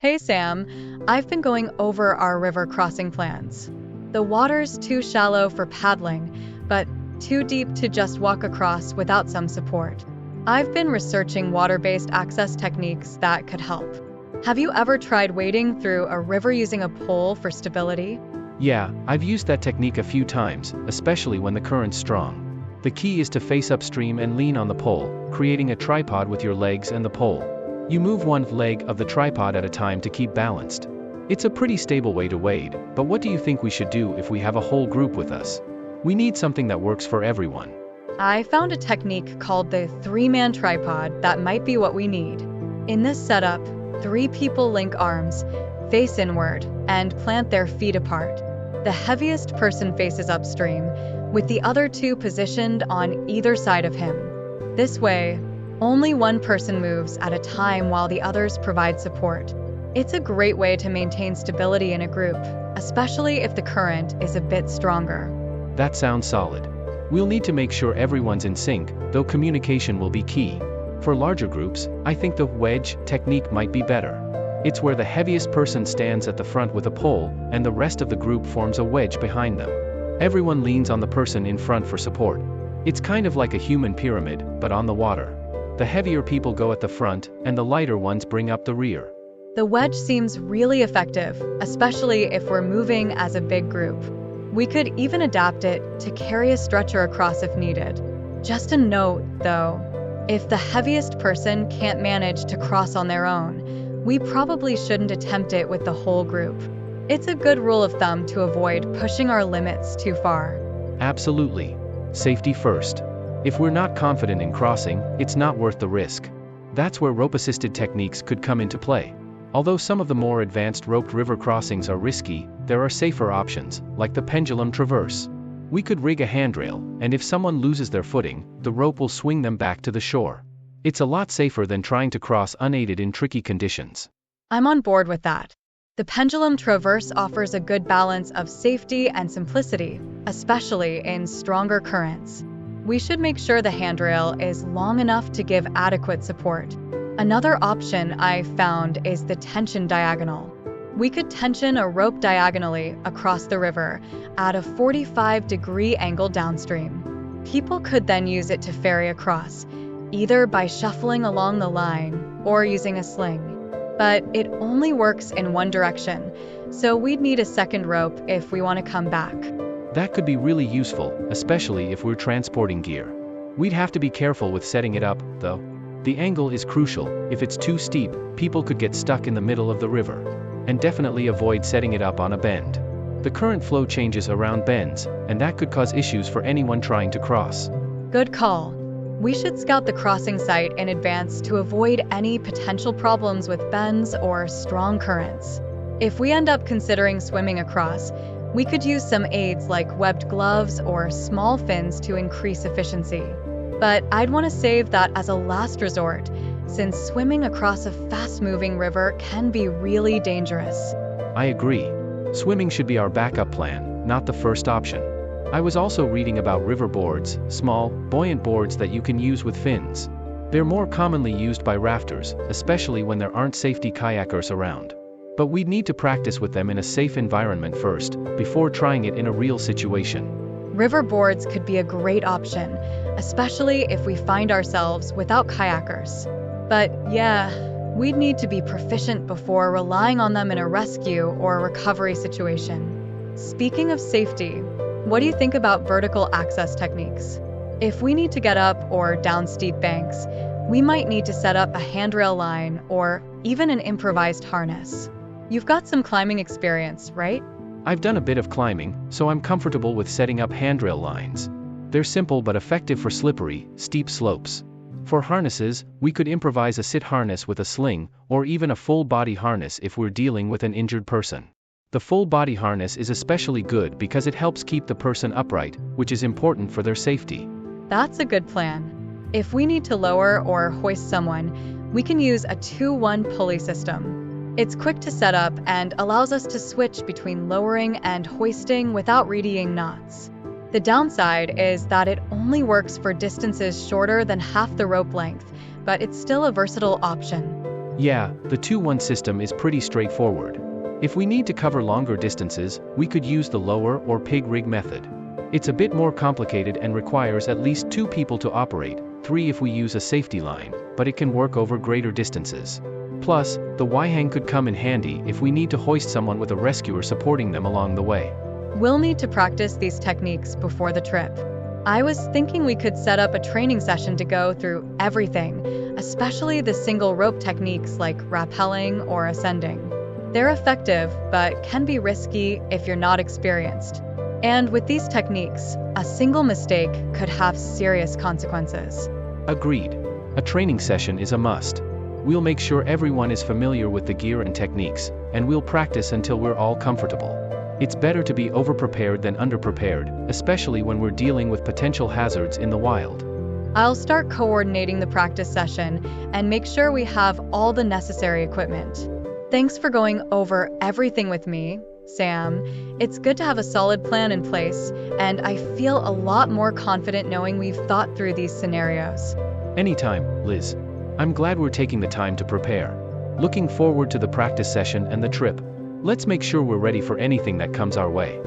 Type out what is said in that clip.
Hey Sam, I've been going over our river crossing plans. The water's too shallow for paddling, but too deep to just walk across without some support. I've been researching water-based access techniques that could help. Have you ever tried wading through a river using a pole for stability? Yeah, I've used that technique a few times, especially when the current's strong. The key is to face upstream and lean on the pole, creating a tripod with your legs and the pole. You move one leg of the tripod at a time to keep balanced. It's a pretty stable way to wade, but what do you think we should do if we have a whole group with us? We need something that works for everyone. I found a technique called the three-man tripod that might be what we need. In this setup, 3 people link arms, face inward, and plant their feet apart. The heaviest person faces upstream, with the other 2 positioned on either side of him. This way, only one person moves at a time while the others provide support. It's a great way to maintain stability in a group, especially if the current is a bit stronger. That sounds solid. We'll need to make sure everyone's in sync, though communication will be key. For larger groups, I think the wedge technique might be better. It's where the heaviest person stands at the front with a pole, and the rest of the group forms a wedge behind them. Everyone leans on the person in front for support. It's kind of like a human pyramid, but on the water. The heavier people go at the front, and the lighter ones bring up the rear. The wedge seems really effective, especially if we're moving as a big group. We could even adapt it to carry a stretcher across if needed. Just a note, though, if the heaviest person can't manage to cross on their own, we probably shouldn't attempt it with the whole group. It's a good rule of thumb to avoid pushing our limits too far. Absolutely. Safety first. If we're not confident in crossing, it's not worth the risk. That's where rope-assisted techniques could come into play. Although some of the more advanced roped river crossings are risky, there are safer options, like the pendulum traverse. We could rig a handrail, and if someone loses their footing, the rope will swing them back to the shore. It's a lot safer than trying to cross unaided in tricky conditions. I'm on board with that. The pendulum traverse offers a good balance of safety and simplicity, especially in stronger currents. We should make sure the handrail is long enough to give adequate support. Another option I found is the tension diagonal. We could tension a rope diagonally across the river at a 45-degree angle downstream. People could then use it to ferry across, either by shuffling along the line or using a sling. But it only works in one direction, so we'd need a second rope if we want to come back. That could be really useful, especially if we're transporting gear. We'd have to be careful with setting it up, though. The angle is crucial. If it's too steep, people could get stuck in the middle of the river. And definitely avoid setting it up on a bend. The current flow changes around bends, and that could cause issues for anyone trying to cross. Good call. We should scout the crossing site in advance to avoid any potential problems with bends or strong currents. If we end up considering swimming across, we could use some aids like webbed gloves or small fins to increase efficiency. But I'd want to save that as a last resort, since swimming across a fast-moving river can be really dangerous. I agree. Swimming should be our backup plan, not the first option. I was also reading about river boards, small, buoyant boards that you can use with fins. They're more commonly used by rafters, especially when there aren't safety kayakers around. But we'd need to practice with them in a safe environment first, before trying it in a real situation. River boards could be a great option, especially if we find ourselves without kayakers. But yeah, we'd need to be proficient before relying on them in a rescue or recovery situation. Speaking of safety, what do you think about vertical access techniques? If we need to get up or down steep banks, we might need to set up a handrail line or even an improvised harness. You've got some climbing experience, right? I've done a bit of climbing, so I'm comfortable with setting up handrail lines. They're simple but effective for slippery, steep slopes. For harnesses, we could improvise a sit harness with a sling, or even a full-body harness if we're dealing with an injured person. The full-body harness is especially good because it helps keep the person upright, which is important for their safety. That's a good plan. If we need to lower or hoist someone, we can use a 2-1 pulley system. It's quick to set up and allows us to switch between lowering and hoisting without readying knots. The downside is that it only works for distances shorter than half the rope length, but it's still a versatile option. Yeah, the 2-1 system is pretty straightforward. If we need to cover longer distances, we could use the lower or pig rig method. It's a bit more complicated and requires at least 2 people to operate, 3 if we use a safety line, but it can work over greater distances. Plus, the Y-hang could come in handy if we need to hoist someone with a rescuer supporting them along the way. We'll need to practice these techniques before the trip. I was thinking we could set up a training session to go through everything, especially the single rope techniques like rappelling or ascending. They're effective, but can be risky if you're not experienced. And with these techniques, a single mistake could have serious consequences. Agreed. A training session is a must. We'll make sure everyone is familiar with the gear and techniques, and we'll practice until we're all comfortable. It's better to be over-prepared than under-prepared, especially when we're dealing with potential hazards in the wild. I'll start coordinating the practice session and make sure we have all the necessary equipment. Thanks for going over everything with me, Sam. It's good to have a solid plan in place, and I feel a lot more confident knowing we've thought through these scenarios. Anytime, Liz. I'm glad we're taking the time to prepare. Looking forward to the practice session and the trip. Let's make sure we're ready for anything that comes our way.